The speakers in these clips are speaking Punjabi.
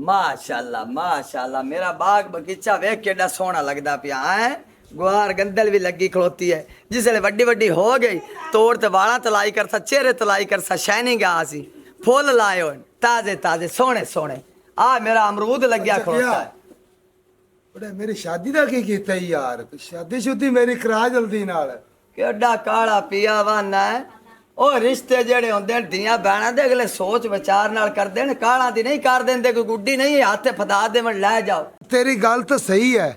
माशाल्लाह माशाल्लाह, मेरा बाग बगीचा वेख केड़ा सोहना लगदा पिया है। गुहार गंदल भी लगी खड़ोती है। जिसले वड्डी वड्डी हो गई तोड़ ते वाला तलाई करसा, चेहरे तलाई करसा, शाइनिंग आसी, फुल लाए हो ताजे ताजे सोहने सोहने। आ मेरा अमरूद लग्या खड़ोता है। बड़े मेरी शादी दा की कीता ही यार, शादी शुदी मेरी करा जल्दी नाल। केड़ा काला पिया वाना है। ओ रिश्ते जेड़े होंदे न धियां भैणां दे अगले सोच विचार नाल करदे न, काला दी नहीं कर देंदे। कोई गुड्डी नहीं हाथ फदा देवन ले जाओ। तेरी गल तो सही है,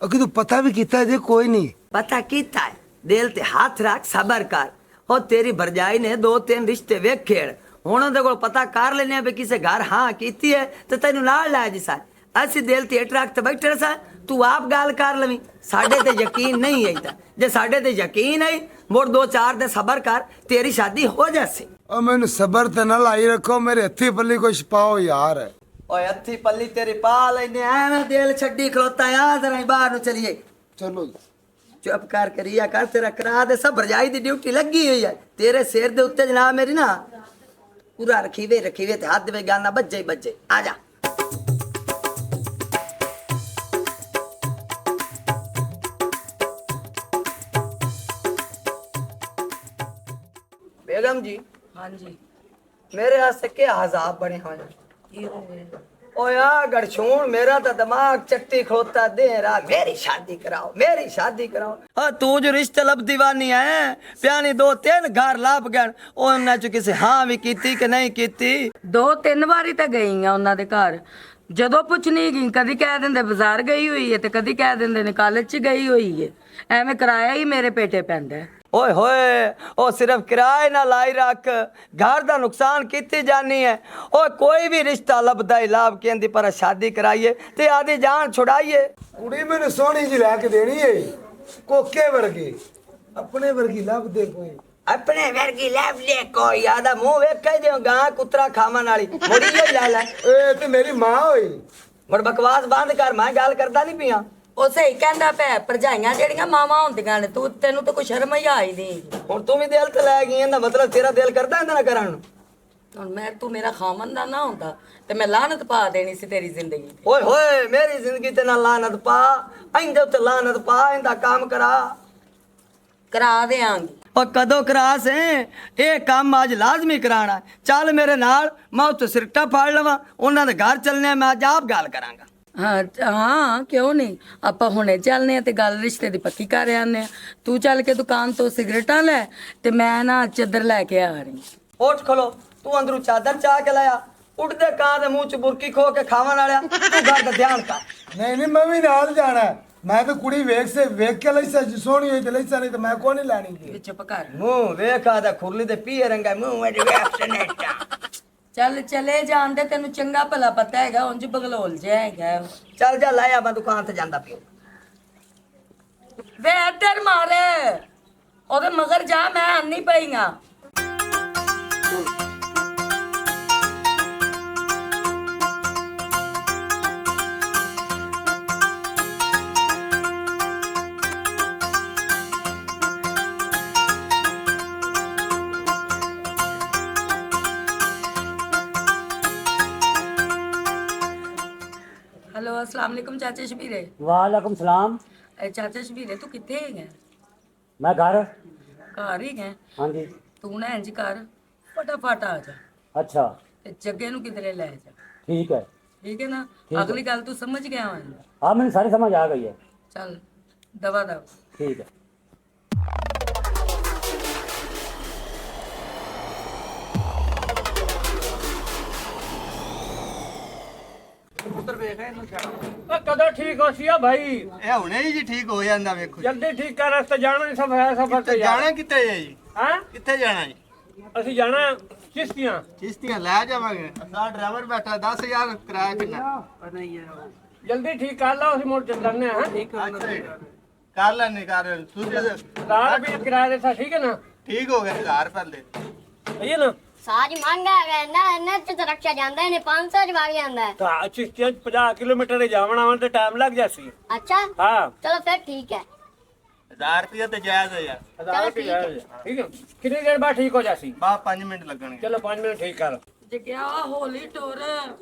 अगर तू पता भी कीता जे कोई नहीं पता कीता है, दिल ते हाथ रख, सबर कर। ओ तेरी भरजाई ने 2-3 रिश्ते वेखे, हुण उहदे कोल पता कर लेने भी किसे घर हाँ कीती है ते तैनू नाल लै जी सा। ਅਸੀਂ ਦਿਲ ਤੇ ਹੇਠ ਰੱਖ ਤੇ ਬੈਠੇ ਸਾਂ, ਤੂੰ ਆਪ ਗੱਲ ਕਰ ਲਵੀਂ। ਸਾਡੇ ਤੇ ਯਕੀਨ ਨਹੀਂ ਹੈ ਤਾਂ ਜੇ ਸਾਡੇ ਤੇ ਯਕੀਨ ਹੈ ਮੁੜ 2-4 ਦੇ ਸਬਰ ਕਰ, ਤੇਰੀ ਸ਼ਾਦੀ ਹੋ ਜਾਸੀ। और मैंने सबर ते ना लाई रखो, मेरे हथी पल्ली कुछ पाओ यार। ਓਏ ਹੱਥੀ ਪੱਲੀ ਤੇਰੀ ਪਾ ਲੈਨੇ, ਐਵੇਂ ਦਿਲ ਛੱਡੀ ਖਲੋਤਾ ਆ। ਜ਼ਰਾ ਬਾਹਰ ਨੂੰ ਚਲੀਏ। चलो ਚੁੱਪ ਕਰ ਕਰੀਆ ਕਰ, ਤੇਰਾ ਕਰਾ ਦੇ। ਸਭ ਭਰਜਾਈ ਦੀ ਡਿਊਟੀ ਲੱਗੀ ਹੋਈ ਹੈ ਤੇਰੇ ਸਿਰ ਦੇ ਉੱਤੇ। ਜਨਾਬ ਮੇਰੀ ਨਾ ਪੂਰਾ ਰਖੀਵੇ ਤੇ ਹੱਥ ਦੇ ਗਾਨਾ ਬੱਜੇ ਬੱਜੇ। ਆ ਜਾ बेगम जी। हाँ जी। मेरे वास्ते क्या हजाब बने हुए। ओ यार गड़छून, मेरा तो दिमाग चट्टी खोता दे रहा। मेरी शादी कराओ, मेरी शादी कराओ। हाँ तू जो रिश्ते लब दीवानी है, प्यानी 2-3 घर लाभ गए, उन्हें चो किसी हाँ भी कीती कि नहीं कीती। 2-3 ਵਾਰੀ ਤਾਂ ਗਈ ਆ ਉਹਨਾਂ ਦੇ ਘਰ। ਜਦੋਂ ਪੁੱਛਣੀ ਗਈ, ਕਦੀ ਕਹਿ ਦਿੰਦੇ ਬਾਜ਼ਾਰ ਗਈ ਹੋਈ ਹੈ ਤੇ ਕਦੀ ਕਹਿ ਦਿੰਦੇ ਨੇ ਕਾਲਜ 'ਚ ਗਈ ਹੋਈ ਹੈ। ਐਵੇਂ ਕਿਰਾਇਆ ਹੀ ਮੇਰੇ ਪੇਟੇ ਪੈਂਦਾ ਹੈ। ओए होए, ओ सिर्फ किराए ना लाई रख, घर दा नुकसान किती जानी है। ओ कोई भी रिश्ता लभदा ही लाभ केंदी, पर शादी कराइए ते आधी जान छुड़ाइए। कुड़ी मैंने सोहनी जी लैके देनी है, कोके वर्गी अपने वर्गी लब दे कोई। अपने वर्गी लभ ले कोई, आदा मुंह वेखे जे गां कुतरा खावन वाली मुड़ी ही ला ला। ए ते मेरी मां होई। मुड़ बकवास बंद कर, मैं गल करदा नहीं पिया। ਉਹ ਸਹੀ ਕਹਿੰਦਾ ਪਿਆ, ਭਰਜਾਈਆਂ ਜਿਹੜੀਆਂ ਮਾਵਾਂ ਹੁੰਦੀਆਂ ਨੇ, ਤੈਨੂੰ ਤਾਂ ਕੋਈ ਸ਼ਰਮ ਹੀ ਆਈ ਨਹੀਂ। ਹੁਣ ਤੂੰ ਵੀ ਦਿਲ ਤੇ ਲੈ ਗਈ, ਇਹਦਾ ਮਤਲਬ ਤੇਰਾ ਦਿਲ ਕਰਦਾ ਇਹਦਾ ਨਾ ਕਰਨ ਨੂੰ। ਹੁਣ ਤੂੰ ਮੇਰਾ ਖਾਮਨ ਦਾ ਨਾ ਹੁੰਦਾ ਤੇ ਮੈਂ ਲਾਨਤ ਪਾ ਦੇਣੀ ਸੀ ਤੇਰੀ ਜ਼ਿੰਦਗੀ ਤੇ। ਓਏ ਹੋਏ, ਮੇਰੀ ਜ਼ਿੰਦਗੀ ਤੇ ਨਾ ਲਾਨਤ ਪਾ, ਇਹਦੇ ਉੱਤੇ ਲਾਨਤ ਪਾ। ਇਹਦਾ ਕੰਮ ਕਰਾ ਦੇਾਂਗੀ। और कदों करा से ये काम आज लाजमी कराना। चल मेरे नाल, मैं उत्ते सिरटा फाड़ लवा, उन्होंने घर चलने, मैं अज आप गल करांगा। ਹਾਂ ਕਿਉਂ ਨਹੀਂ, ਆਪਾਂ ਹੁਣੇ ਚੱਲਨੇ ਆ ਤੇ ਗੱਲ ਰਿਸ਼ਤੇ ਦੀ ਪੱਕੀ ਕਰ ਆਨੇ ਆ। ਤੂੰ ਚੱਲ ਕੇ ਦੁਕਾਨ ਤੋਂ ਸਿਗਰਟਾਂ ਲੈ ਤੇ ਮੈਂ ਨਾ ਚਾਦਰ ਲੈ ਕੇ ਆ ਰਹੀ। उठ खलो, तू अंदरू चादर चाह के लाया, उठदे कां दे मुंह च बुरकी खो के खावन वाला। तू घर दा ध्यान कर। नहीं मैं भी नाल जाना है। मैं तो कुड़ी वेख के लईसा सोहनी होई ते लईसा, नहीं तो मैं को नहीं लानी। चुप कर, मुंह वेखा दा खुरली दे पीए रंगा मुंह एडी वेफ्टनेटा। ਚੱਲ ਚਲੇ ਜਾਂਦੇ, ਤੈਨੂੰ ਚੰਗਾ ਭਲਾ ਪਤਾ ਹੈਗਾ, ਉਂਝ ਬਗਲੋਲ ਜਿਹਾ ਹੈਗਾ। चल जा लाया, मैं दुकान ते जांदा पियो। ਵੇ ਇੱਧਰ ਮਾਰੇ, ਉਹਦੇ ਮਗਰ ਜਾ, ਮੈਂ ਆਨੀ ਪਈਆਂ। हेलो अस्सलाम वालेकुम चाचा शबीरे। वालेकुम सलाम। चाचा शबीरे तू किथे है? मैं घर। घर ही है। हाँ जी। तू ना इंज कर, फटाफट आ जा। अच्छा ते जग्गे नु किधरे ले जा। ठीक है। ठीक है ना? अगली गल तू समझ गया है? हाँ मैंने सारी समझ आ गई है। चल दवा दवा। ठीक है। कदों ठीक हो सिया भाई? ਇਹ ਹੁਣੇ ਹੀ ਜੀ ਠੀਕ ਹੋ ਜਾਂਦਾ ਵੇਖੋ। जल्दी ठीक कर, रस्ते जाना ही सब है सफर ਕਿੱਥੇ ते ਜਾਣਾ ਕਿੱਥੇ ਹੈ ਜੀ? हां ਕਿੱਥੇ ਜਾਣਾ ਜੀ? ਅਸੀਂ ਜਾਣਾ ਕਿਸ਼ਤੀਆਂ। ਕਿਸ਼ਤੀਆਂ ਲੈ ਜਾਵਾਂਗੇ। ਸਾਡਾ ਡਰਾਈਵਰ ਬੈਠਾ 10000 ਕਿਰਾਇਆ ਕਿੰਨਾ? जल्दी ठीक कर लो, ਅਸੀਂ ਮੁੜ ਚੱਲਣੇ ਹਾਂ। ਠੀਕ ਕਰ ਲੈਣੇ ਕਰ ਤੁਸੀਂ ₹1000 किराया देता, ठीक है ना? ਠੀਕ ਹੋ ਗਿਆ 1000 ਰੁਪਏ ਦੇ। सही है ना? ਸਾਜ ਮੰਗਾ ਹੈ ਨਾ, ਇਹਨਾਂ ਚ ਤਾਂ ਰੱਖਿਆ ਜਾਂਦਾ ਹੈ, 500 ਚ ਵਗ ਜਾਂਦਾ ਹੈ। ਤਾਂ ਕਿਸ਼ਤੀਆਂ 50 ਕਿਲੋਮੀਟਰ ਜਾਵਣਾ ਵਾ ਤੇ ਟਾਈਮ ਲੱਗ ਜਾਸੀ। ਅੱਛਾ ਹਾਂ ਚਲੋ ਫਿਰ ਠੀਕ ਹੈ। 1000 ਰੁਪਏ ਤੇ ਜਾਇਜ਼ ਹੈ ਯਾਰ। 1000 ठीक है। कितनी देर बाद ठीक हो जासी? ਬਾ 5 ਮਿੰਟ ਲੱਗਣਗੇ। चलो 5 मिनट ठीक कर। जग्या होली टोर,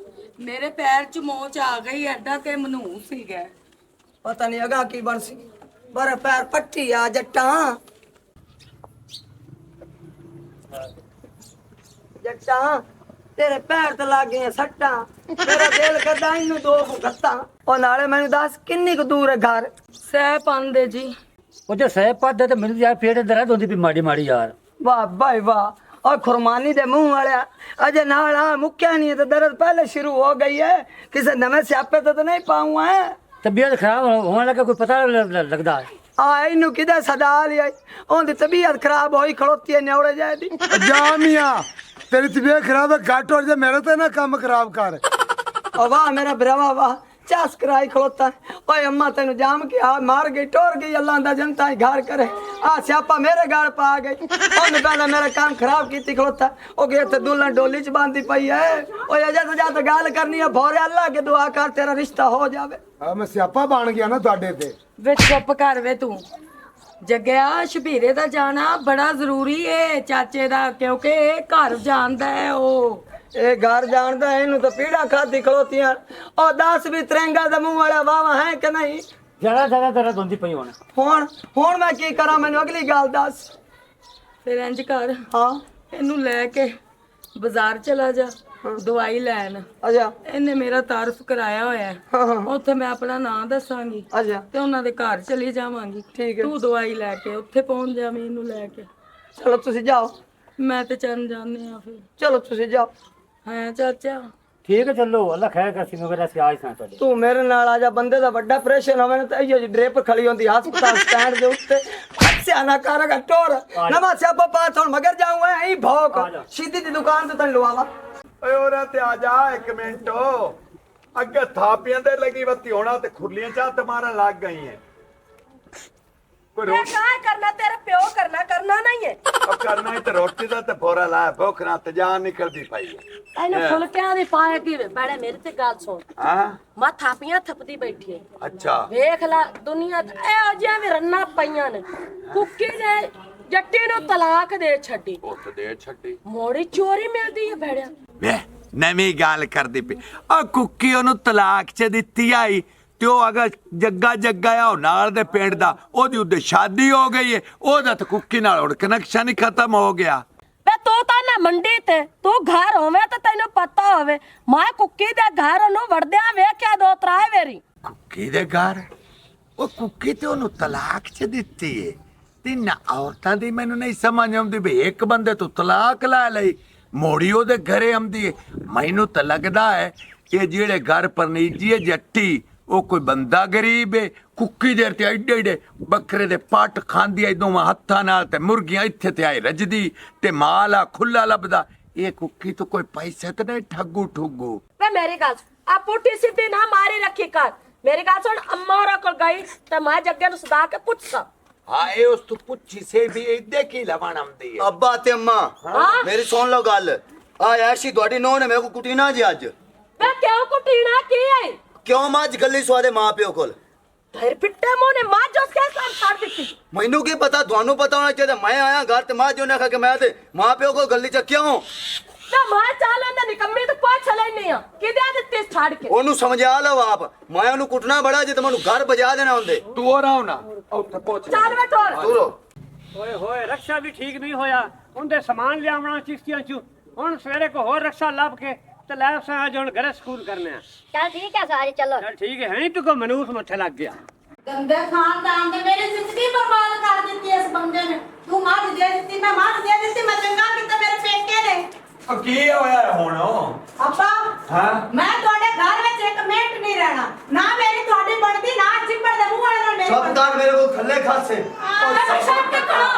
ਮੇਰੇ ਪੈਰ 'ਚ ਮੋਚ ਆ ਗਈ, ਐਡਾ ਕਿ ਮਨੂਸ ਸੀਗਾ। ਪਤਾ ਨਹੀਂ ਅਗਾ ਕੀ ਬਣ ਸੀ, ਪਰ ਪੈਰ ਪੱਟੀ ਆ ਜੱਟਾਂ। ਜੱਟਾਂ ਤੇਰੇ ਪੈਰ ਤੇ ਲੱਗ ਗਈਆਂ ਸੱਟਾਂ, ਤੇਰਾ ਦਿਲ ਕਰਦਾ ਇਹਨੂੰ ਦੋ ਗੱਤਾਂ। ਉਹ ਨਾਲੇ ਮੈਨੂੰ ਦੱਸ ਕਿੰਨੀ ਕੁ ਦੂਰ ਹੈ ਘਰ? ਸਹਿ ਪਾਉਂਦੇ ਜੀ। ਉਹ ਜੇ ਸਹਿ ਪੱਦ ਤੇ ਮੈਨੂੰ ਯਾਰ ਪੇਟ ਦਰਦ ਹੁੰਦੀ ਵੀ ਮਾੜੀ ਮਾੜੀ ਯਾਰ। ਵਾਹ ਬਾਈ ਵਾਹ, और खुरमानी दे मुंह वाले अजय नाल मुक्या नहीं है तो दर्द पहले शुरू हो गई है, किसी नवे स्यापे तो नहीं पाऊँ है। तबीयत खराब होने लगा कोई पता लगता है? इनू किधर सदा ली आई, उनकी तबीयत खराब होई खड़ोती है न्योड़े जाए दी। ਜਾ ਮੀਆਂ ਤੇਰੀ ਤਬੀਅਤ ਖਰਾਬ ਹੈ, ਘੱਟ ਹੋ ਜਾ, मेरा तो ना काम खराब कर। और वाह मेरा भरावा वाह, चास कराई खड़ोता है। ओए अम्मा तेन जाम के आ मार गई टोर गई, अल्लाह दा जनता ही घर करे आ स्यापा मेरे गाल पा गई। उन पहले मेरा काम खराब कीती खड़ोता, ओ गए ते दुल्हन डोली च बांधी पई है। ओए अजा तो जा तो गाल करनी है, भोरे अल्लाह के दुआ कर तेरा रिश्ता हो जावे। ਆ ਮੈਂ ਸਿਆਪਾ ਬਣ ਗਿਆ ਨਾ ਤੁਹਾਡੇ ਤੇ। ਵੇ ਚੁੱਪ ਕਰ ਵੇ ਤੂੰ। ਜੱਗਿਆ ਸ਼ਬੀਰੇ ਦਾ ਜਾਣਾ ਬੜਾ ਜ਼ਰੂਰੀ ਏ ਚਾਚੇ ਦਾ, ਕਿਉਂਕਿ ਇਹ ਘਰ ਜਾਣਦਾ ਹੈ। ਉਹ ਇਹ ਘਰ ਜਾਣਦਾ ਹੈ, ਇਹਨੂੰ ਤਾਂ ਪੀੜਾ ਖਾਦੀ ਖਲੋਤੀਆਂ। ਉਹ 10 ਵੀ ਤਰੰਗਾ ਦੇ ਮੂੰਹ ਵਾਲਾ ਵਾਵਾ ਹੈ ਕਿ ਨਹੀਂ? ज्यादा ज्यादा दर्द होती पई होने। ਹੁਣ ਮੈਂ ਕੀ ਕਰਾਂ, ਮੈਨੂੰ ਅਗਲੀ ਗੱਲ ਦੱਸ। ਫਿਰ ਇੰਜ ਕਰ, ਹਾਂ ਇਹਨੂੰ ਲੈ ਕੇ ਬਾਜ਼ਾਰ ਚਲਾ ਜਾ ਦਵਾਈ ਲੈਣ। ਅੱਛਾ ਇਹਨੇ ਮੇਰਾ ਤਾਰਫ ਕਰਾਇਆ ਹੋਇਆ ਹੈ। ਹਾਂ ਹਾਂ ਉੱਥੇ ਮੈਂ ਆਪਣਾ ਨਾਂ ਦੱਸਾਂਗੀ ਅੱਛਾ ਤੇ ਉਹਨਾਂ ਦੇ ਘਰ ਚਲੀ ਜਾਵਾਂਗੀ। ਠੀਕ ਹੈ। ਤੂੰ ਦਵਾਈ ਲੈ ਕੇ ਉੱਥੇ ਪਹੁੰਚ ਜਾਵੀਂ ਇਹਨੂੰ ਲੈ ਕੇ। ਚਲੋ ਤੁਸੀਂ ਜਾਓ, ਮੈਂ ਤੇ ਚੰਨ ਜਾਂਦੇ ਆ ਫਿਰ। ਚਲੋ ਤੁਸੀਂ ਜਾਓ। ਹਾਂ ਚਾਚਾ ठीक है चलो, अल्लाह खैर कर सी वगैरह से आज ना चले। ਤੂੰ ਮੇਰੇ ਨਾਲ ਆ ਜਾ, ਬੰਦੇ ਦਾ ਵੱਡਾ ਆਪਰੇਸ਼ਨ ਹੋਵੇ ਨਾ ਤਾਂ ਇਹੋ ਜੀ ਡ੍ਰਿਪ ਖੜੀ ਹੁੰਦੀ ਹਸਪਤਾਲ ਸਟੈਂਡ ਦੇ ਉੱਤੇ। ਹੱਸਿਆ ਨਾ ਕਰਗਾ ਟੋਰ ਨਵਾਂ ਸਿਆਪਾ ਪਾਤ ਹੁਣ ਮਗਰ ਜਾਊਂ ਐ ਭੌਕ ਸਿੱਧੀ ਦੀ ਦੁਕਾਨ ਤੇ ਤੈਨੂੰ ਲਵਾਵਾ। ਓਏ ਉਹਰਾ ਤੇ ਆ ਜਾ ਇੱਕ ਮਿੰਟ, ਅੱਗੇ ਥਾਪੀਆਂ ਤੇ ਲੱਗੀ ਬੱਤੀ ਹੋਣਾ ਤੇ ਖੁਰਲੀਆਂ ਚਾਹ ਮਾਰਨ ਲੱਗ ਗਈ ਐ। ਕੋਈ ਰੋਟੀ ਕਰਨਾ ਤੇਰਾ ਪਿਓ ਕਰਨਾ ਨਹੀਂ ਹੈ। ਕਰਨਾ ਹੀ ਤੇ ਰੋਟੀ ਦਾ ਤੇ ਫੋਰਾ ਲਾ, ਭੁੱਖ ਨਾਲ ਤੇ ਜਾਨ ਨਿਕਲਦੀ ਪਈ ਐ। ਇਹਨੇ ਫੁਲਕਿਆਂ ਦੀ ਪਾਇਆ ਕੀ ਬੜੇ ਮੇਰੇ ਤੇ ਗੱਲ ਸੁਣ। ਹਾਂ ਮੈਂ ਥਾਪੀਆਂ ਥੱਪਦੀ ਬੈਠੀ ਐ। ਅੱਛਾ ਵੇਖ ਲੈ ਦੁਨੀਆ ਇਹੋ ਜਿਹੀਆਂ ਵੀ ਰੰਨਾਂ ਪਈਆਂ ਨੇ। ਕੁੱਕੀ ਨੇ ਜੱਟੀ ਨੂੰ ਤਲਾਕ ਦੇ ਛੱਡੀ, ਉੱਤ ਦੇ ਛੱਡੀ, ਮੋੜੀ ਚੋਰੀ ਮਿਲਦੀ ਐ ਭੈੜਿਆ। ਵੇ ਨਵੀਂ ਗੱਲ ਕਰਦੀ ਪਈ ਆ। ਕੁੱਕੀ ਉਹਨੂੰ ਤਲਾਕ ਚ ਦਿੱਤੀ ਆਈ ਤੇ ਉਹ ਅਗਰ ਜੱਗਾ ਆ ਉਹ ਨਾਲ ਦੇ ਪਿੰਡ ਦਾ, ਉਹਦੀ ਉਹਦੇ ਸ਼ਾਦੀ ਹੋ ਗਈ ਏ, ਉਹਦਾ ਤਾਂ ਕੁੱਕੀ ਨਾਲ ਹੁਣ ਕਨੈਕਸ਼ਨ ਹੀ ਖਤਮ ਹੋ ਗਿਆ। ਵੇ ਤੂੰ ਤਾਂ ਨਾ ਮੰਡੀ ਤੇ ਤੂੰ ਘਰ ਹੋਵੇ ਤਾਂ ਤੈਨੂੰ ਪਤਾ ਹੋਵੇ। ਮੈਂ ਕੁੱਕੀ ਦੇ ਘਰ ਨੂੰ ਵੜਦਿਆਂ ਵੇਖਿਆ 2-3 ਵਾਰੀ। ਕੁੱਕੀ ਦੇ ਘਰ? ਉਹ ਕੁੱਕੀ ਤੇ ਉਹਨੂੰ ਤਲਾਕ ਚ ਦਿੱਤੀ ਏ। ਤਿੰਨ ਔਰਤਾਂ ਦੀ ਮੈਨੂੰ ਨਹੀਂ ਸਮਝ ਆਉਂਦੀ ਵੀ ਇੱਕ ਬੰਦੇ ਤੋਂ ਤਲਾਕ ਲੈ ਲਈ, ਮੋੜੀ ਉਹਦੇ ਘਰੇ ਆਉਂਦੀ ਏ। ਮੈਨੂੰ ਤਾਂ ਲੱਗਦਾ ਹੈ ਇਹ ਜਿਹੜੇ ਘਰ ਪਰਨੀਜੀ ਏ ਜੱਟੀ, ਉਹ ਕੋਈ ਬੰਦਾ ਗਰੀਬ ਏ। ਕੁੱਕੀ ਦੇ ਤੇ ਐਡੇ ਐਡੇ ਬੱਕਰੇ ਦੇ ਪੱਟ ਖਾਂਦੀ ਐ ਦੋਵਾਂ ਹੱਥਾਂ ਨਾਲ, ਤੇ ਮੁਰਗੀਆਂ ਇੱਥੇ ਤੇ ਆਈ ਰੱਜਦੀ ਤੇ ਮਾਲ ਆ ਖੁੱਲਾ ਲੱਭਦਾ। ਇਹ ਕੁੱਕੀ ਤੋਂ ਕੋਈ ਪੈਸੇ ਤੇ ਨਹੀਂ ਠੱਗੂ ਠੁੱਗੂ। ਵੇ ਮੇਰੀ ਗੱਲ ਆ ਪੁੱਠੀ ਸਿੱਧੀ ਨਾ ਮਾਰੀ ਰੱਖੀ ਕਰ। ਮੇਰੀ ਗੱਲ ਸੁਣ, ਅੰਮਾ ਹੋਰਾਂ ਕੋਲ ਗਈ ਤੇ ਮੈਂ ਜੱਗੇ ਨੂੰ ਸਦਾ ਕੇ ਪੁੱਛਾਂ। ਹਾਂ ਇਹ ਉਸ ਤੋਂ ਪੁੱਛੀ ਸੇ ਵੀ ਇਹਦੇ ਕੀ ਲਵਣ ਆਉਂਦੀ ਏ। ਅੱਬਾ ਤੇ ਅੰਮਾ ਮੇਰੀ ਸੁਣ ਲਓ ਗੱਲ। ਆ ਐਸ਼ੀ ਤੁਹਾਡੀ ਨੋਹ ਨੇ ਮੇਰੇ ਕੋ ਕੁੱਟੀ ਨਾ ਜੀ ਅੱਜ। ਵੇ ਕਿਉਂ ਕੁੱਟੀਣਾ ਕੀ ਹੈ? ਕਿਉਂ ਮੈਂ ਅੱਜ ਗੱਲੀ ਸਵਾਦੇ ਮਾਂ ਪਿਓ ਕੋਲ? ਫਿਰ ਪਿੱਟੇ ਮੂੰਹ ਨੇ ਮਾਂ ਜੋ ਕੇ ਸਾਰ ਛੱਡ ਦਿੱਤੀ। ਮੈਨੂੰ ਕੀ ਪਤਾ, ਤੁਹਾਨੂੰ ਪਤਾ ਹੋਣਾ ਚਾਹੀਦਾ। ਮੈਂ ਆਇਆ ਘਰ ਤੇ ਮਾਂ ਜੋ ਨੇ ਆਖਿਆ ਕਿ ਮੈਂ ਤੇ ਮਾਂ ਪਿਓ ਕੋਲ ਗੱਲੀ ਚ ਕਿਉਂ? ਤੇ ਮੈਂ ਚੱਲ ਇਹਨਾਂ ਨਿਕੰਮੀ ਤੋਂ ਪੁੱਛ ਲੈਣੀ ਆ ਕਿਹਦੇ ਦਿੱਤੇ ਛੱਡ ਕੇ। ਉਹਨੂੰ ਸਮਝਾ ਲਓ ਆਪ। ਮੈਂ ਉਹਨੂੰ ਕੁੱਟਣਾ ਬੜਾ ਜੇ ਤੇ ਮੈਨੂੰ ਘਰ ਬਜਾ ਦੇਣਾ ਹੁੰਦੇ। ਤੂੰ ਹੋ ਰਹਾ ਨਾ ਉੱਥੇ ਪਹੁੰਚ ਚੱਲ ਬੈਠੋ। ਦੂਰੋ ਹੋਏ ਹੋਏ ਰਕਸ਼ਾ ਵੀ ਠੀਕ ਨਹੀਂ ਹੋਇਆ, ਉਹਦੇ ਸਮਾਨ ਲਿਆਵਣਾ ਚਿਸ਼ਤੀਆਂ ਚ। ਹੁਣ ਸਵੇਰੇ ਕੋ ਹੋਰ ਰਕਸ਼ਾ ਲੱਭ ਕੇ ਤੇ ਲੈ ਸਾਂ ਅੱਜ ਹੁਣ ਘਰੇ ਸਕੂਲ ਕਰਨੇ ਆ। चल ठीक है सारे चलो। ਚੱਲ ਠੀਕ ਹੈ, ਤੂੰ ਕੋ ਮਨੂਸ ਮੱਥੇ ਲੱਗ ਗਿਆ। गंदे खानदान ने मेरी जिंदगी बर्बाद कर दी है इस बंदे ने। तू मार दे दी, मैं मार दे दी, मैं चंगा किता मेरे पेके ने। ਉਹ ਕੀ ਹੋਇਆ ਹੁਣ? अब्बा ਹਾਂ मैं ਤੁਹਾਡੇ ਘਰ ਵਿੱਚ ਇੱਕ ਮਿੰਟ ਨਹੀਂ ਰਹਿਣਾ। ਨਾ ਮੇਰੀ ਤੁਹਾਡੀ ਬਣਦੀ, ਨਾ ਚਿੱਪੜ ਦੇ ਮੂੰਹ ਵਾਲੇ ਨਾਲ ਮੇਰੀ ਸਭ ਕਾਰ ਮੇਰੇ ਕੋਲ ਖੱਲੇ ਖਾਸੇ। मैं शर्म के करो।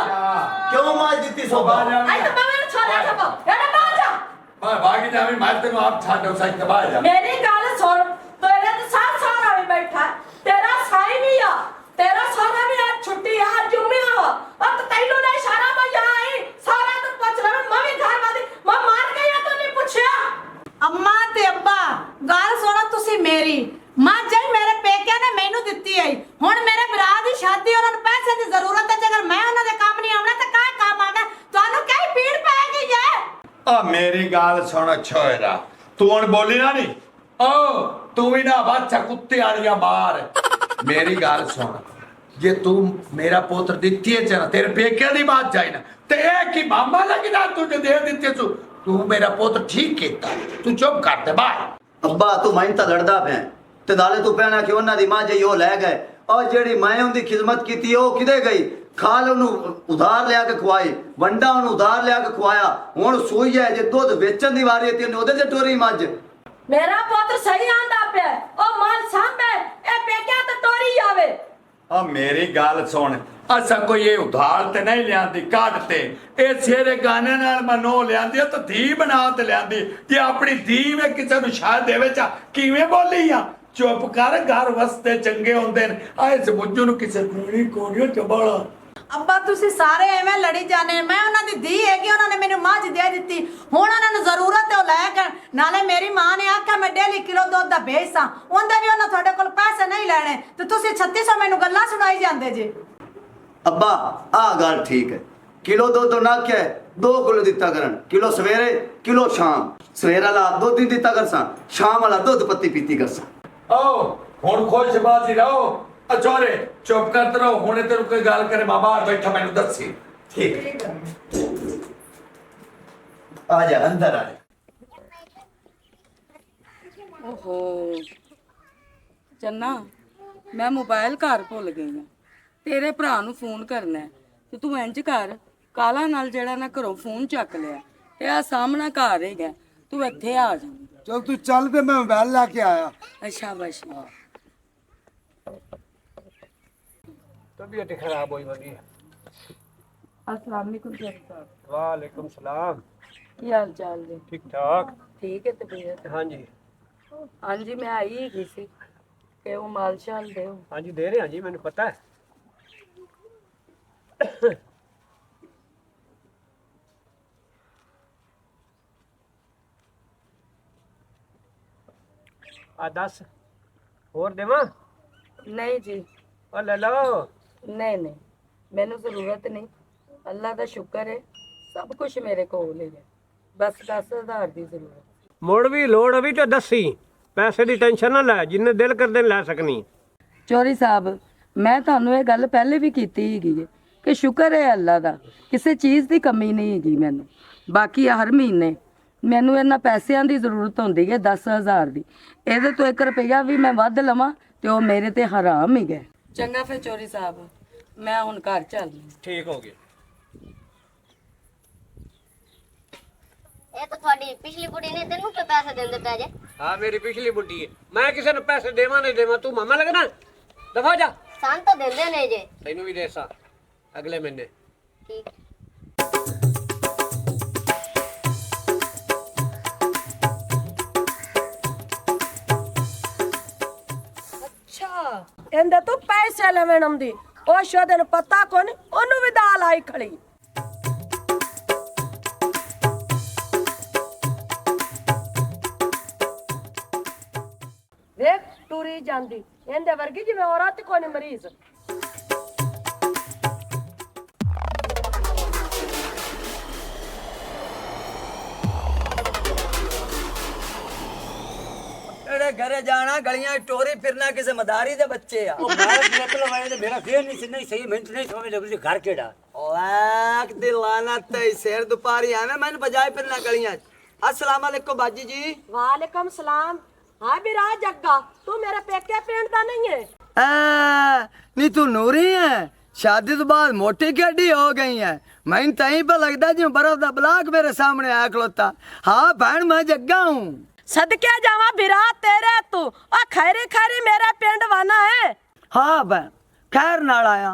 ਕਿਉਂ ਮਾਰ ਦਿੱਤੀ ਸੋਭਾ? आई तो मैं मेरे छोरे छपो यार बाहर जा। ਮੈਂ ਬਾਗੀ ਜਾਵੇਂ ਮੈਂ ਤੈਨੂੰ ਆਪ ਛੱਡ ਸਾਈਂ ਕੇ ਬਾਹਰ ਜਾ। मेरी गल सुन, तेरे तो साथ सारा भी बैठा, तेरा साई भी आ, तेरा सारा भी आज छुट्टी है, आज जुम्मे आ। अब तो तैनू ने इशारा में यहाँ आई, सारा तो पूछ रहा मैं भी घर वाली, मैं मार गई है तो नहीं पूछया। अम्मा ते अब्बा गल सुनो तुसी मेरी। मां जई मेरे पेकिया ने मैनू दित्ती है। हुण मेरे भरा दी शादी और पैसे दी जरूरत है, अगर मैं उन्हां दे काम नहीं आउणा ते काहे काम आना? तुहानू कई पीड़ पै गई है। ਆ ਮੇਰੀ ਗੱਲ ਸੁਣ ਛੋਰਾ, ਤੂੰ ਹੁਣ ਬੋਲੀ ਨਾ ਨੀ। ਓ ਤੂੰ ਵੀ ਨਾ ਬਾਛਾ ਕੁੱਤੇ ਵਾਲੀਆਂ ਮਾਰ ਮੇਰੀ ਗੱਲ ਸੁਣ ਜੇ ਤੂੰ ਮੇਰਾ ਪੁੱਤਰ ਦਿੱਤੀ ਹੈ ਚਨਾ ਤੇਰੇ ਪੇਕਿਆਂ ਦੀ ਬਾਤ ਜਾਈ ਨਾ ਤੇ ਇਹ ਕੀ ਮਾਮਾ ਲੱਗਦਾ ਤੂੰ ਜੇ ਦੇ ਦਿੱਤੇ ਤੂੰ ਮੇਰਾ ਪੁੱਤਰ ਠੀਕ ਕੀਤਾ ਤੂੰ ਚੁੱਪ ਕਰ ਤੇ ਬਾਹਰ ਅੱਬਾ ਤੂੰ ਮੈਂ ਤਾਂ ਲੜਦਾ ਪਿਆ ਤੇ ਨਾਲੇ ਤੂੰ ਕਹਿਣਾ ਕਿ ਉਹਨਾਂ ਦੀ ਮਾਂ ਜਈ ਉਹ ਲੈ ਗਏ ਔਰ ਜਿਹੜੀ ਮੈਂ ਉਹਦੀ ਖਿਦਮਤ ਕੀਤੀ ਉਹ ਕਿਦੇ ਗਈ ਖਾਲ ਉਹਨੂੰ ਉਧਾਰ ਲਿਆ ਕੇ ਖਵਾਈ ਵੰਡਾ ਉਹਨੂੰ ਉਧਾਰ ਲਿਆ ਕੇ ਖਵਾਇਆ ਹੁਣ ਸੂਈ ਹੈ ਜੇ ਦੁੱਧ ਵੇਚਣ ਦੀ ਵਾਰੀ ਹੈ ਤੇ ਉਹਦੇ ਤੇ ਟੋਰੀ ਮੱਝ ਮੇਰਾ ਪੁੱਤ ਸਹੀ ਆਂਦਾ ਪਿਆ ਉਹ ਮਾਲ ਸਾਂਭੇ ਇਹ ਪੇਕਿਆਂ ਤੇ ਤੋਰੀ ਆਵੇ ਆ ਮੇਰੀ ਗੱਲ ਸੁਣ ਅਸਾਂ ਕੋਈ ਇਹ ਉਧਾਰ ਤੇ ਨਹੀਂ ਲਿਆਂਦੀ ਕੱਢ ਤੇ ਇਹ ਸਿਰੇ ਗਾਣੇ ਨਾਲ ਮਨੋ ਲਿਆਂਦੀ ਤਾਂ ਧੀ ਬਣਾ ਤੇ ਲਿਆਂਦੀ ਜੇ ਆਪਣੀ ਧੀ ਵੇ ਕਿਸੇ ਨੂੰ ਸ਼ਾਇਦ ਦੇਵੇ ਚਾ ਕਿਵੇਂ ਬੋਲੀ ਆ ਚੁੱਪ ਕਰ ਘਰ ਵਸਤੇ ਚੰਗੇ ਹੁੰਦੇ ਨੇ ਆ ਇਸ ਮੁੱਜੂ ਨੂੰ ਕਿਸੇ ਕੋਣੀ ਕੋਣੀਓ ਚਬਾਲਾ ਅੱਬਾ ਤੁਸੀਂ ਸਾਰੇ ਐਵੇਂ ਲੜੀ ਜਾਂਦੇ ਮੈਂ ਉਹਨਾਂ ਦੀ ਧੀ ਹੈਗੀ ਉਹਨਾਂ ਨੇ ਮੈਨੂੰ ਮੱਝ ਦੇ ਦਿੱਤੀ ਹੁਣ ਉਹਨਾਂ ਨੂੰ ਜ਼ਰੂਰਤ ਹੈ ਉਹ ਲੈ ਕੇ ਨਾਲੇ ਮੇਰੀ ਮਾਂ ਨੇ ਆਖਿਆ ਮੈਂ ਡੇਲੀ ਕਿਲੋ ਦੁੱਧ ਦਾ ਵੇਚਾਂ ਉਹਦੇ ਵੀ ਉਹਨਾਂ ਤੁਹਾਡੇ ਕੋਲ ਪੈਸੇ ਨਹੀਂ ਲੈਣੇ ਤੇ ਤੁਸੀਂ 3600 ਮੈਨੂੰ ਗੱਲਾਂ ਸੁਣਾਈ ਜਾਂਦੇ ਜੀ ਅੱਬਾ ਆ ਗੱਲ ਠੀਕ ਹੈ ਕਿਲੋ ਦੁੱਧ ਨਾ ਕਿਹਾ 2 ਕਿਲੋ ਦਿੱਤਾ ਕਰਨ ਕਿਲੋ ਸਵੇਰੇ ਕਿਲੋ ਸ਼ਾਮ ਸਵੇਰ ਵਾਲਾ ਦੁੱਧ ਹੀ ਦਿੱਤਾ ਕਰਸਾਂ ਸ਼ਾਮ ਵਾਲਾ ਦੁੱਧ ਪੱਤੀ ਪੀਤੀ ਕਰਸਾਂ ਓ ਹੁਣ ਖੁਸ਼ਬਾਜ਼ੀ ਰਹੋ ਅਚੋਰੇ ਚੁੱਪ ਕਰਤੇ ਰਹੋ ਹੁਣੇ ਤੈਨੂੰ ਕੋਈ ਗੱਲ ਕਰੇ ਮੈਂ ਬਾਹਰ ਬੈਠਾ ਮੈਨੂੰ ਦੱਸੀ ਠੀਕ ਆ ਜਾ ਅੰਦਰ ਆ ਓਹੋ ਚੰਨਾ ਮੈਂ ਮੋਬਾਈਲ ਘਰ ਭੁੱਲ ਗਈ ਆ ਤੇਰੇ ਭਰਾ ਨੂੰ ਫੋਨ ਕਰਨਾ ਹੈ ਤੇ ਤੂੰ ਇੰਜ ਕਰ ਕਾਲਾ ਨਾਲ ਜਿਹੜਾ ਨਾ ਘਰੋਂ ਫੋਨ ਚੱਕ ਲਿਆ ਤੇ ਆ ਸਾਹਮਣਾ ਘਰ ਹੈਗਾ ਤੂੰ ਇੱਥੇ ਆ ਜਾ ਚਲ ਤੂੰ ਚੱਲ ਤੇ ਮੈਂ ਮੋਬਾਈਲ ਲੈ ਕੇ ਆਇਆ ਅੱਛਾ ਬਸ तबीयत खराब हुई बनी अस्सलाम वालेकुम साहब वालेकुम सलाम ਕੀ ਹਾਲ ਚਾਲ ਜੀ ठीक ठाक ਠੀਕ ਹੈ ਤਬੀਅਤ हाँ जी ਹਾਂਜੀ ਮੈਂ ਆਈ ਹੈਗੀ ਸੀ ਕਿ ਉਹ ਮਾਲ ਸ਼ਾਲ ਦਿਓ हाँ जी दे रहे हैं जी मैंने पता है आ 10 और देवा ਨਹੀਂ ਜੀ और ले लो ਨਹੀਂ ਨਹੀਂ ਮੈਨੂੰ ਜ਼ਰੂਰਤ ਨਹੀਂ ਅੱਲਾ ਦਾ ਸ਼ੁਕਰ ਹੈ ਸਭ ਕੁਝ ਮੇਰੇ ਕੋਲ ਹੈ ਬਸ 10,000 ਦੀ ਜ਼ਰੂਰਤ ਮੁੜ ਵੀ ਲੋੜ ਵੀ ਤੇ ਦੱਸੀ ਪੈਸੇ ਦੀ ਟੈਨਸ਼ਨ ਨਾ ਲੈ ਜਿੰਨੇ ਦਿਲ ਕਰਦੇ ਲੈ ਸਕਨੀ ਚੋਰੀ ਸਾਹਿਬ ਮੈਂ ਤੁਹਾਨੂੰ ਇਹ ਗੱਲ ਪਹਿਲੇ ਵੀ ਕੀਤੀ ਹੈਗੀ ਹੈ ਕਿ ਸ਼ੁਕਰ ਹੈ ਅੱਲਾ ਦਾ ਕਿਸੇ ਚੀਜ਼ ਦੀ ਕਮੀ ਨਹੀਂ ਹੈਗੀ ਮੈਨੂੰ ਬਾਕੀ ਹਰ ਮਹੀਨੇ ਮੈਨੂੰ ਇਹਨਾਂ ਪੈਸਿਆਂ ਦੀ ਜ਼ਰੂਰਤ ਹੁੰਦੀ ਹੈ 10,000 ਦੀ ਇਹਦੇ ਤੋਂ 1 ਰੁਪਈਆ ਵੀ ਮੈਂ ਵੱਧ ਲਵਾਂ ਤੇ ਉਹ ਮੇਰੇ ਤੇ ਹਰਾਮ ਹੀ ਗਏ ਚੰਗਾ ਫਿਰ ਚੋਰੀ ਸਾਹਿਬ ਮੈਂ ਹੁਣ ਘਰ ਚੱਲਦੀ ਠੀਕ ਹੋ ਗਿਆ ਇਹ ਤਾਂ ਤੁਹਾਡੀ ਪਿਛਲੀ ਬੁੜੀ ਨੇ ਤੈਨੂੰ ਕਿ ਪੈਸੇ ਦਿੰਦੇ ਪੈ ਜੇ हाँ मेरी पिछली बुढ़ी है मैं किसी ने पैसे देवा नहीं देवा तू मामा लगना दफा जा ਸਾਨੂੰ ਤਾਂ ਦਿੰਦੇ ਨੇ ਜੇ तेनू भी देसा अगले महीने ਠੀਕ ਅੱਛਾ ਇਹਦੇ ਤੂੰ ਪੈਸੇ ਲੈਵਣ ਆਉਂਦੀ ਉਹ ਸ਼ੋਦੇ ਨੂੰ ਪਤਾ ਕੋਣ ਉਹਨੂੰ ਵੀ ਦਾਲ ਆਈ ਖੜੀ ਵੇਖ ਟੂਰੀ ਜਾਂਦੀ ਇਹਦੇ ਵਰਗੀ ਜਿਵੇਂ ਔਰਤ ਕੋਈ ਨਹੀਂ ਮਰੀਜ਼ ਜਿਹੜੇ ਘਰੇ ਜਾਣਾ ਗਲੀਆਂ 'ਚ ਟੋਰੀ ਫਿਰਨਾ ਕਿਸੇ ਮਦਾਰੀ ਦੇ ਬੱਚੇ ਆ मारा निकल वाले मेरा फेर नहीं सही मेहनत नहीं समझ लग घर केड़ा ओए दिल लानत ते शेर दुपारी आवे मैंने बजाए फिरना गलियां 'ਚ अस्सलाम वालेकुम बाजी जी वालेकुम सलाम हाँ बिराज जग्गा तू मेरे पेके पिंड दा नहीं है नी तू नूरी है शादी तो बाद मोटी केडी हो गई है मैंने तहीं पे लगता जी बर्फ दा ब्लाक मेरे सामने आया खलोता हाँ बहन मैं जग्गा हूँ सदके जावा बिरा तेरे तू आ खैरी खैरी मेरा पिंड वाना है हाँ बहन खैर नाल आया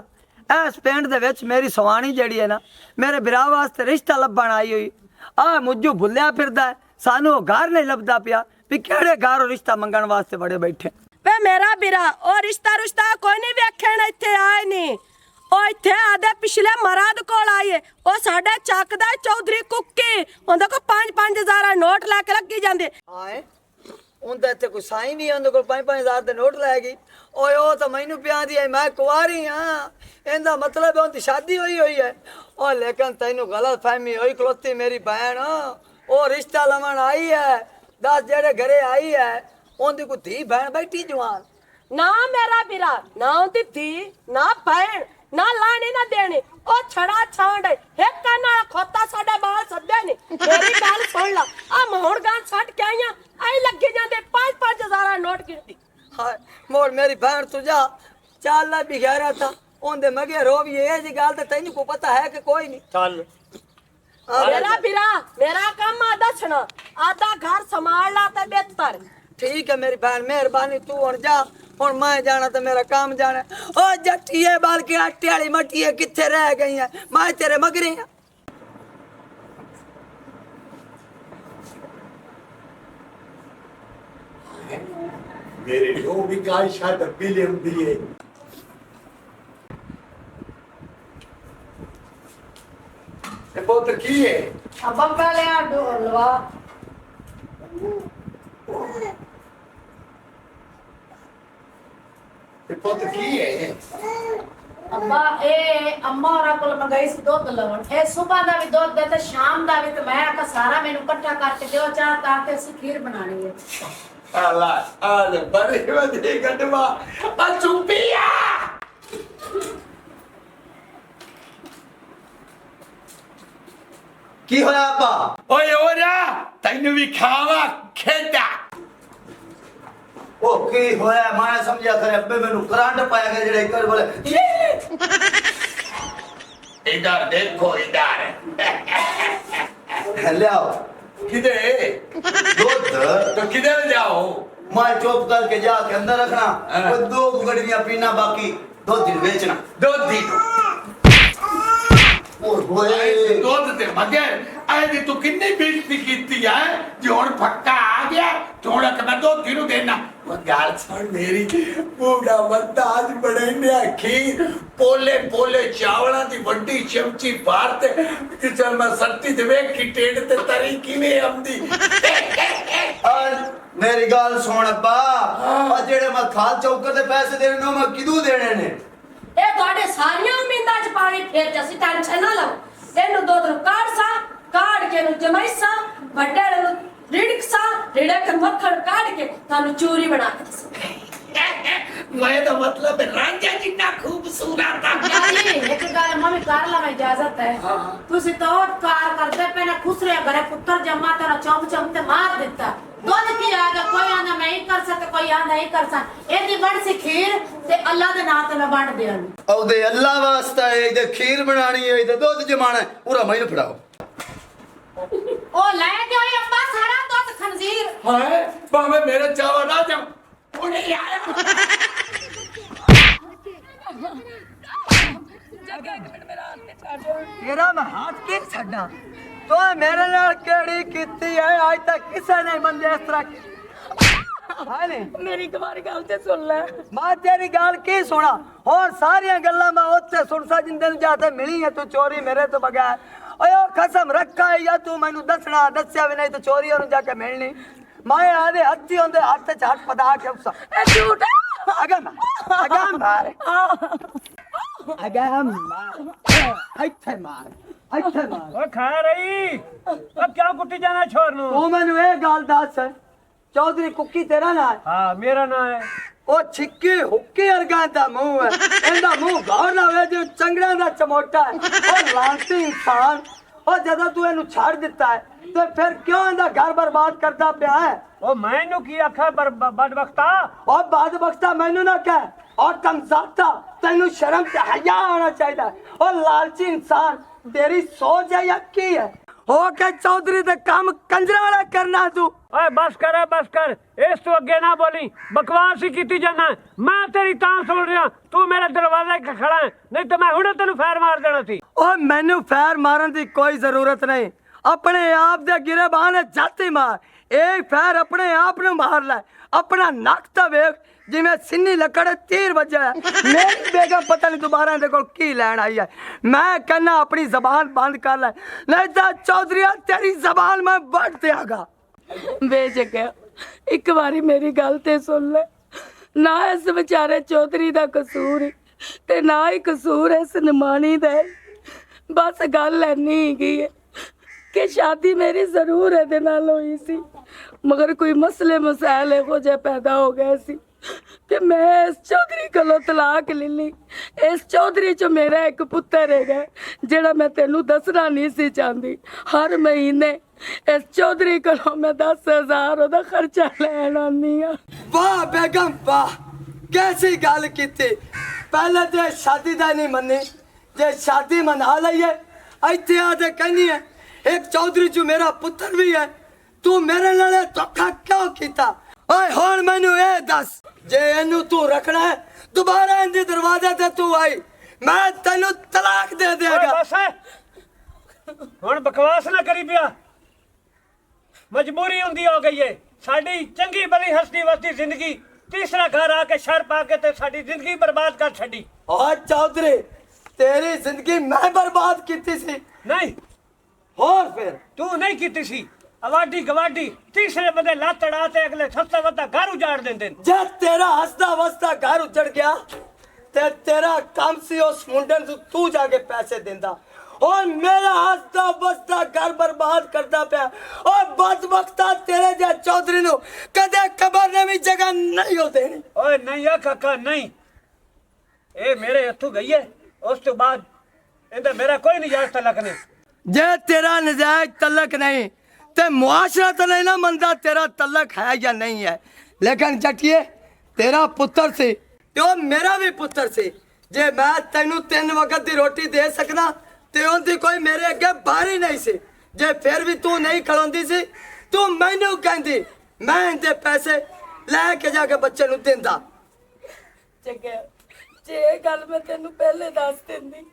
इस पिंड दे विच मेरी सवानी जड़ी है ना मेरे बिरा वास्ते रिश्ता लभण आई हुई आ मुझू भुलिया फिरदा है सानू घर नहीं लभदा पिया भी केड़े घर रिश्ता मंगण वास्ते बड़े बैठे वे मेरा बिरा ओ रिश्ता रुश्ता कोई नहीं वेखण इत्थे आए नहीं ओ इत्थे आदे पिछले मराद कोल आए ओ साडे ਚੱਕ ਦਾ ਚੌਧਰੀ ਕੁੱਕੀ ਉਹਦੇ ਕੋ 5-5000 ਨੋਟ ਲੈ ਕੇ ਲੱਗੀ ਜਾਂਦੇ ਆਏ ਉਹਦਾ ਇੱਥੇ ਕੋਈ ਸਾਈ ਨਹੀਂ ਉਹਦੇ ਕੋਲ 5-5000 ਦੇ ਨੋਟ ਲੈ ਗਈ ਓਏ ਉਹ ਤਾਂ ਮੈਨੂੰ ਪਿਆ ਦੀ ਐ ਮੈਂ ਕੁਆਰੀ ਹਾਂ ਇਹਦਾ ਮਤਲਬ ਉਹਦੀ ਸ਼ਾਦੀ ਹੋਈ ਹੈ ਉਹ ਲੇਕਿਨ ਤੈਨੂੰ ਗਲਤ ਫਹਿਮੀ ਹੋਈ ਖਲੋਤੀ ਮੇਰੀ ਭੈਣ ਉਹ ਰਿਸ਼ਤਾ ਲਵਣ ਆਈ ਹੈ 10 ਜਿਹੜੇ ਘਰੇ ਆਈ ਹੈ ਉਹਦੀ ਕੋਈ ਧੀ ਭੈਣ ਬੈਠੀ ਜਵਾਨ ਨਾ ਮੇਰਾ ਵੀਰਾ ਨਾ ਉਹਦੀ ਧੀ ਨਾ ਭੈਣ ਨਾ ਲਾਣੀ ਨਾ ਦੇਣੀ ਉਹ ਛੜਾ ਛਾਂਡ ਇੱਕ ਨਾਲ ਖੋਤਾ ਸਾਡੇ ਬਾਲ ਸੱਦੇ ਨੇ ਮੇਰੀ ਗੱਲ ਸੁਣ ਲਾ ਆ ਮੋਹਣ ਗਾਂ ਛੱਡ ਕੇ ਆਈਆਂ ਐ ਲੱਗੇ ਜਾਂਦੇ 5-5 ਨੋਟ ਗਿਣਦੀ ਹਾਏ ਮੋੜ ਮੇਰੀ ਭੈਣ ਤੂੰ ਜਾ ਚੱਲ ਲੈ ਬਿਗਿਆਰਾ ਤਾਂ ਉਹਦੇ ਮਗੇ ਰੋਵੀ ਇਹ ਜੀ ਗੱਲ ਤੇ ਤੈਨੂੰ ਕੋ ਪਤਾ ਹੈ ਕਿ ਕੋਈ ਨਹੀਂ ਚੱਲ ਮੇਰਾ ਵੀਰਾ ਮੇਰਾ ਕੰਮ ਆ ਦੱਸਣਾ ਆਦਾ ਘਰ ਸੰਭਾਲ ਲਾ ਤੇ ਬਿਹਤਰ ਠੀਕ ਹੈ ਮੇਰੀ ਭੈਣ ਮਿਹਰਬਾਨੀ ਤੂੰ ਹੁਣ ਜਾ ਹੁਣ ਮੈਂ ਜਾਣਾ ਤੇ ਮੇਰਾ ਕੰਮ ਜਾਣਾ ਓ ਜੱਟੀਏ ਬਾਲ ਕੇ ਆਟੇ ਵਾਲੀ ਮੱਟੀਏ ਕਿੱਥੇ ਰਹਿ ਗਈ ਹੈ ਮੈਂ ਤੇਰੇ ਮਗਰੇ ਆ ਮੇਰੇ ਉਹ ਵੀ ਕਾਇਸ਼ਾ ਡੱਬੀ ਲਿਆਉਂਦੀ ਏ ਤੇ ਪੁੱਤ ਕੀ ਏ ਅੱਬਾ ਪਹਿਲੇ ਆ ਢੋਲਵਾ ਤੇ ਪੁੱਤ ਕੀ ਏ ਅੱਬਾ ਇਹ ਅੰਮਾ ਹੋਰਾਂ ਕੋਲ ਮੰਗਾਈ ਸੀ ਦੁੱਧ ਲਵਣ ਇਹ ਸਵੇਰ ਦਾ ਵੀ ਦੁੱਧ ਦੇ ਤੇ ਸ਼ਾਮ ਦਾ ਵੀ ਤੇ ਮੈਂ ਆਖਾ ਸਾਰਾ ਮੈਨੂੰ ਇਕੱਠਾ ਕਰਕੇ ਦਿਓ ਚਾਹ ਤਾਂ ਕਿ ਅਸੀਂ ਖੀਰ ਬਣਾਣੀ ਹੈ ਆਲਾ ਆਲੇ ਬੜੇ ਵਧੇ ਗੰਡਵਾ ਆ ਚੁੱਪੀਆ ਕੀ ਹੋਇਆ ਆਪਾ ਓਏ ਓਰਾ ਤੈਨੂੰ ਵੀ ਖਾਵਾ ਖੇਡਾ ਉਹ ਕੀ ਹੋਇਆ ਮੈਂ ਸਮਝਿਆ ਕਰੇ ਅੱਬੇ ਮੈਨੂੰ ਕਰੰਟ ਪਾਇਆ ਗਿਆ ਜਿਹੜਾ ਇੱਕ ਬੋਲੇ ਇਧਰ ਦੇਖੋ ਇਧਰ ਲਿਆਓ ਕਿਦੇ ਦੁੱਧ तो किधर जाओ मैं चुप करके जाके अंदर रखना और 2 गड़ियां पीना बाकी 2 दिन बेचना दो दिन ਦੁੱਧ ਤੇ ਮਗਰ ਐਦੀ ਤੂੰ ਕਿੰਨੀ ਬੇਇੱਜ਼ਤੀ ਕੀਤੀ ਹੈ ਜੇ ਹੁਣ ਫੱਕਾ ਆ ਗਿਆ ਤੇ ਹੁਣ ਕਿ ਮੈਂ ਦੁੱਧ ਨੂੰ ਦੇਣਾ ਉਹ ਗੱਲ ਸੁਣ ਮੇਰੀ ਬੂੜਾ ਬੰਦਾ ਅੱਜ ਬਣਾਈਆਂ ਖੀਰ ਪੋਲੇ ਪੋਲੇ ਚਾਵਲਾਂ ਦੀ ਵੱਡੀ ਚਮਚੀ ਬਾਹਰ ਤੇ ਕਿ ਚਲ ਮੈਂ ਸੱਤੀ ਦੇ ਵੇਖ ਕੀ ਟੇਡ ਤੇ ਤਰੀ ਕਿਵੇਂ ਆਉਂਦੀ और मेरी गाल सुन अब्बा और जेड़े मैं खाल चौकर दे पैसे देने ने मैं किदू देने ने ਇਹ ਤੁਹਾਡੇ ਸਾਰੀਆਂ ਉਮੀਦਾਂ 'ਚ ਪਾਣੀ ਫੇਰ ਚ ਅਸੀਂ ਟੈਨਸ਼ਨ ਨਾ ਲਓ ਇਹਨੂੰ ਦੁੱਧ ਨੂੰ ਕਾੜ ਕੇ ਨੂੰ ਜਮਾਈਸਾ ਵੱਡੇ ਨੂੰ ਰਿੜਕ ਮੱਖਣ ਕਾੜ ਕੇ ਤੁਹਾਨੂੰ ਚੂਰੀ ਬਣਾ ਕੇ ਦੱਸਾਂ ਮੈਂ ਤਾਂ ਮਤਲਬ ਰਾਂਝਾ ਜਿੰਨਾ ਖੂਬਸੂਰਤ ਆ ਯਾਨੀ ਇੱਕ ਗੱਲ ਮੰਮੀ ਕਰ ਲਵਾਂ ਇਜਾਜ਼ਤ ਹੈ ਤੁਸੀਂ ਤਾਂ ਕਾਰ ਕਰਦੇ ਪਏ ਨਾ ਖੁਸਰੇ ਘਰੇ ਪੁੱਤਰ ਜਮਾ ਤੇਰਾ ਚੌਮ ਤੇ ਮਾਰ ਦਿੱਤਾ ਦੁੱਧ ਕੀ ਆ ਗਿਆ ਕੋਈ ਆਂਦਾ ਮੈਂ ਹੀ ਕਰ ਸਕਦਾ ਕੋਈ ਆਂਦਾ ਨਹੀਂ ਕਰ ਸਕਦਾ ਇਹਦੀ ਬਣ ਸੀ ਖੀਰ ਤੇ ਅੱਲਾ ਦੇ ਨਾਂ ਤੇ ਮੈਂ ਵੰਡ ਦਿਆਂ ਉਹਦੇ ਅੱਲਾ ਵਾਸਤਾ ਹੈ ਇਹਦੇ ਖੀਰ ਬਣਾਣੀ ਹੈ ਇਹਦੇ ਦੁੱਧ ਜਮਾਣਾ ਪੂਰਾ ਮੈਨੂੰ ਫੜਾਓ ਉਹ ਲੈ ਕੇ ਆਏ ਅੱਬਾ ਸਾਰਾ ਦੁੱਧ ਖੰਜ਼ੀਰ ਹਾਏ ਭਾਵੇਂ ਮੇਰੇ ਚਾਵਾ ਨਾ ਜਾ ਉਹਨੇ ਆਇਆ ਤੇਰਾ ਮੈਂ ਹੱਥ ਕੇ ਛੱਡਾਂ ਤੂੰ ਮੇਰੇ ਨਾਲ ਕਿਹੜੀ ਕੀਤੀ ਹੈ ਅੱਜ ਤੱਕ ਕਿਸੇ ਨੇ ਮੰਦੇ ਇਸ ਤਰ੍ਹਾਂ ਹਾਏ ਨੇ ਮੇਰੀ ਇੱਕ ਵਾਰੀ ਗੱਲ ਤੇ ਸੁਣ ਲੈ ਮੈਂ ਤੇਰੀ ਗੱਲ ਕੀ ਸੁਣਾ ਹੋਰ ਸਾਰੀਆਂ ਗੱਲਾਂ ਮੈਂ ਉੱਥੇ ਸੁਣ ਸਾ ਜਿੰਦੇ ਨੂੰ ਜਾਤੇ ਮਿਲੀ ਹੈ ਤੂੰ ਚੋਰੀ ਮੇਰੇ ਤੋਂ ਬਗੈਰ ਓਏ ਉਹ ਕਸਮ ਰੱਖਾ ਹੈ ਜਾਂ ਤੂੰ ਮੈਨੂੰ ਦੱਸਣਾ ਦੱਸਿਆ ਵੀ ਨਹੀਂ ਤਾਂ ਚੋਰੀ ਉਹਨੂੰ ਜਾ ਕੇ ਮਿਲਣੀ ਮੈਂ ਆਦੇ ਹੱਥੀ ਹੁੰਦੇ ਹੱਥ ਚ ਹੱਥ ਪਤਾ ਕੇ ਉਸ ਇਹ ਝੂਠ ਅਗਾ ਮਾਰ ਇੱਥੇ ਮਾਰ ਓ ਖਾ ਰਹੀ ਓ ਕਿਉਂ ਕੁੱਟੀ ਜਾਣਾ ਛੋਰ ਨੂੰ ਤੂੰ ਮੈਨੂੰ ਇਹ ਗੱਲ ਦੱਸ ਚੌਧਰੀ ਕੁੱਕੀ ਤੇਰਾ ਨਾਂ ਹੈ ਹਾਂ ਮੇਰਾ ਨਾਂ ਹੈ ਉਹ ਛਿੱਕੀ ਹੁੱਕੀ ਵਰਗਾ ਦਾ ਮੂੰਹ ਹੈ ਇਹਦਾ ਮੂੰਹ ਗੌਰ ਨਾ ਹੋਵੇ ਜੋ ਚੰਗੜਾਂ ਦਾ ਚਮੋਟਾ ਹੈ ਉਹ ਲਾਂਤੀ ਇਨਸਾਨ ਉਹ ਜਦੋਂ ਤੂੰ ਇਹਨੂੰ ਛੱਡ ਦਿੱਤਾ ਹੈ ਤੇ ਫਿਰ ਕਿਉਂ ਇਹਦਾ ਘਰ ਬਰਬਾਦ ਕਰਦਾ ਪਿਆ ਹੈ ਉਹ ਮੈਨੂੰ ਕੀ ਆਖਾ ਬਦਬਖਤਾ ਉਹ ਬਦਬਖਤਾ ਮੈਨੂੰ ਨਾ ਕਹਿ और कमजाता तेनू शर्म ते हया आना चाहिए और लालची इंसान तेरी सोच है या की है हो के चौधरी दे काम कंजरा वाला करना तू ਓਏ ਬਸ ਕਰ ਇਸ ਤੋਂ ਅੱਗੇ ਨਾ ਬੋਲੀ ਬਕਵਾਸ ਹੀ ਕੀਤੀ ਜਾਣਾ ਮੈਂ ਤੇਰੀ ਤਾਂ ਸੁਣ ਰਿਹਾ ਤੂੰ ਮੇਰੇ ਦਰਵਾਜ਼ੇ 'ਤੇ ਖੜਾ ਹੈ ਨਹੀਂ ਤਾਂ ਮੈਂ ਹੁਣੇ ਤੈਨੂੰ ਫੈਰ ਮਾਰ ਦੇਣਾ ਸੀ ओ मैनू फैर मारन दी कोई जरूरत नहीं अपने आप दे गिरेबान जाती मार एक फैर अपने आप नु मार ले अपना नक तो वेख जिवें सिन्नी लकड़ तीर वजा है मेरी बेगम पता नहीं दोबारा इहदे कोल की लैन आई है मैं कहना अपनी जबान बंद कर ले नहीं तो चौधरीया तेरी जबान मैं वट देगा ਬੇਸ਼ੱਕ ਇੱਕ ਵਾਰੀ ਮੇਰੀ ਗੱਲ ਤੇ ਸੁਣ ਲੈ ਨਾ ਇਸ ਵਿਚਾਰੇ ਚੌਧਰੀ ਦਾ ਕਸੂਰ ਈ, ਤੇ ਨਾ ਹੀ ਕਸੂਰ ਇਸ ਨਿਮਾਣੀ ਦਾ ਏ। ਬਸ ਗੱਲ ਐਨੀ ਹੈਗੀ ਹੈ ਕਿ ਸ਼ਾਦੀ ਮੇਰੀ ਜ਼ਰੂਰ ਇਹਦੇ ਨਾਲ ਹੋਈ ਸੀ ਮਗਰ ਕੋਈ ਮਸਲੇ ਮਸਾਇਲ ਇਹੋ ਜਿਹੇ ਪੈਦਾ ਹੋ ਗਏ ਸੀ ਕਿ ਮੈਂ ਇਸ ਚੌਧਰੀ ਕੋਲੋਂ ਤਲਾਕ ਲੈ ਲਈ। ਇਸ ਚੌਧਰੀ ਚ ਮੇਰਾ ਇੱਕ ਪੁੱਤਰ ਹੈਗਾ ਜਿਹੜਾ ਮੈਂ ਤੈਨੂੰ ਦੱਸਣਾ ਨਹੀਂ ਸੀ ਚਾਹੁੰਦੀ। ਹਰ ਮਹੀਨੇ ਇਸ ਚੌਧਰੀ ਕੋਲੋਂ ਮੈਂ 10,000 ਉਹਦਾ ਖਰਚਾ ਲੈਣ ਆਉਂਦੀ ਆ। वाह बेगम वाह, कैसी गल की पहले तो शादी दा नहीं मनी, जे शादी मना लईए इत्थे आदे कहनी है एक चौधरी चू मेरा पुत्र भी है, तू मेरे नाल धोखा क्यों कीता? ओए हुण मैनू ए दस, जे इनू तू रखना है दोबारा इंदे दरवाजे ते तू आई मैं तेनू तलाक दे ਓਏ देगा। ਬਸ ਹੁਣ ਬਕਵਾਸ ਨਾ ਕਰੀ ਪਿਆ। ਮਜਬੂਰੀ ਹੁੰਦੀ ਹੋ ਗਈ ਏ ਸਾਡੀ ਚੰਗੀ ਭਲੀ ਹਸਤੀ ਵਸਤੀ ਜ਼ਿੰਦਗੀ ਤੀਸਰਾ ਘਰ ਆ ਕੇ ਸ਼ਰ ਪਾ ਕੇ ਤੇ ਸਾਡੀ ਜ਼ਿੰਦਗੀ ਬਰਬਾਦ ਕਰ ਛੱਡੀ। और चौधरी तेरी जिंदगी मैं बर्बाद कीती सी ਨਹੀਂ और फिर ਤੂੰ ਨਹੀਂ ਕੀਤੀ ਸੀ। ਆਵਾਡੀ ਗਵਾਡੀ ਤੀਸਰੇ ਬੰਦੇ ਲੱਤ ਅੜਾ ਤੇ ਅਗਲੇ ਸਸਤਾ ਵੱਧਾ ਘਰ ਉਜਾੜ ਦਿੰਦੇ ਨੇ। जब तेरा हंसता वसता घर उजड़ गया ते तेरा काम सी उस मुंडन तू जाके पैसे देंदा और मेरा हंसता वसता घर बर्बाद करता पिया। और बदबख्ता तेरे जे चौधरी नु कदे कबर ने भी जगह नहीं हो देनी। ਓਏ ਨਹੀਂ ਆ ਕਾਕਾ ਨਹੀਂ, ਇਹ ਮੇਰੇ ਹੱਥੋਂ ਗਈ ਹੈ। ਉਸ ਤੋਂ ਬਾਅਦ ਇਹਦਾ ਮੇਰਾ ਕੋਈ ਨਜਾਇਜ਼ ਤਲਕ ਨਹੀਂ। जे तेरा नजायज तलक नहीं ते मुआशरा तो नहीं ना मनता तेरा तलक है या नहीं है, लेकिन जटिए तेरा पुत्र से तो मेरा भी पुत्र से जे मैं तेनू 3 वक्त की रोटी दे सकना ते उनकी कोई मेरे अगे बारी नहीं सी। जे फिर भी तू नहीं खड़ोंदी सी तू मैनू कहंदी मैं इनके पैसे लैके जाके बच्चे नू देंदा। ਜੱਗਿਆ ਜੇ ਇਹ ਗੱਲ ਮੈਂ ਤੈਨੂੰ ਪਹਿਲੇ ਦੱਸ ਦਿੰਦੀ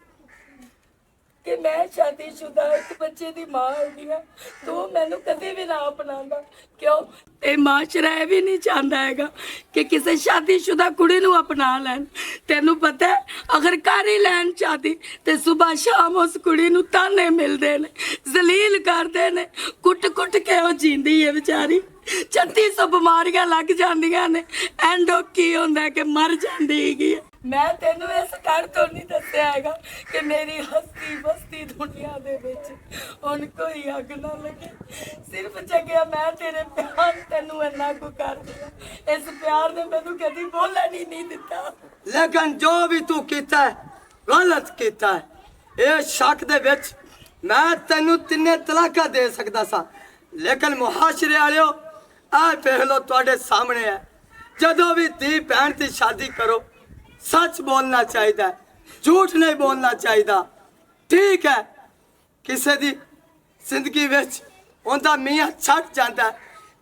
ਕਿ ਮੈਂ ਸ਼ਾਦੀशुदा ਇੱਕ ਬੱਚੇ ਦੀ ਮਾਂ ਹੈਗੀ ਆ, ਤੂੰ ਮੈਨੂੰ ਕਦੇ ਵੀ ਨਾ ਅਪਣਾਉਂਦਾ। ਕਿਉਂ? ਇਹ ਮਾਸ਼ਰਾ ਇਹ ਵੀ ਨਹੀਂ ਚਾਹੁੰਦਾ ਹੈਗਾ ਕਿ ਕਿਸੇ ਸ਼ਾਦੀशुदा ਕੁੜੀ ਨੂੰ ਅਪਣਾ ਲੈਣ। ਤੈਨੂੰ ਪਤਾ ਹੈ ਅਗਰ ਕਰ ਹੀ ਲੈਣ ਸ਼ਾਦੀ ਤੇ ਸਵੇਰ ਸ਼ਾਮ ਉਸ ਕੁੜੀ ਨੂੰ ਤਾਨੇ ਮਿਲਦੇ ਨੇ, ਜ਼ਲੀਲ ਕਰਦੇ ਨੇ, ਕੁੱਟ-ਕੁੱਟ ਕੇ ਉਹ ਜੀਂਦੀ ਹੈ ਵਿਚਾਰੀ। 3600 ਬਿਮਾਰੀਆਂ ਲੱਗ ਜਾਂਦੀਆਂ ਨੇ, ਐਂਡੋ ਕੀ ਹੁੰਦਾ ਕਿ ਮਰ ਜਾਂਦੀ ਹੈਗੀ। ਮੈਂ ਤੈਨੂੰ ਇਸ ਕਰ ਤੋਂ ਨਹੀਂ ਦੱਸਿਆ ਹੈਗਾ ਕਿ ਮੇਰੀ ਹਸਤੀ ਬਸਤੀ ਦੁਨੀਆ ਦੇ ਵਿੱਚ ਹੁਣ ਕੋਈ ਅੱਗ ਨਾ ਲੱਗੇ। ਸਿਰਫ ਜਗਿਆ ਮੈਂ ਤੇਰੇ ਪਿਆਰ ਤੈਨੂੰ ਇੰਨਾ ਕੁ ਕਰ ਦਿਆ, ਇਸ ਪਿਆਰ ਨੇ ਮੈਨੂੰ ਕਦੀ ਬੋਲਣ ਹੀ ਨਹੀਂ ਦਿੱਤਾ। लेकिन जो भी तू कीता है गलत कीता है। ये शक दे विच मैं तेनू 3 तलाका दे सकदा सा, लेकिन मुहाशरे वालियो आ देख लो तुहाडे सामने है। जदों भी धी भैन की शादी करो सच बोलना चाहिए, झूठ नहीं बोलना चाहिए। ठीक है किसी दी जिंदगी विच उनका मियाँ छट जाता है,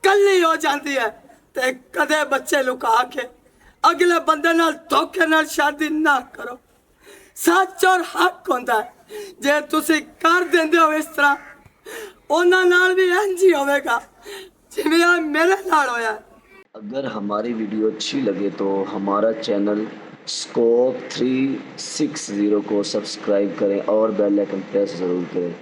कली हो जाती है ते कदे बच्चे लुका के अगले बंदे नाल धोखे नाल शादी ना करो। सच और हक होता है। जे तुसी कर देंदे हो इस तरह उन्हां नाल भी इंज ही होवेगा जिवें आ मेरे नाल होया। अगर हमारी वीडियो अच्छी लगे तो हमारा चैनल स्कोप 360 को सब्सक्राइब करें और बेल आइकन प्रेस ज़रूर करें।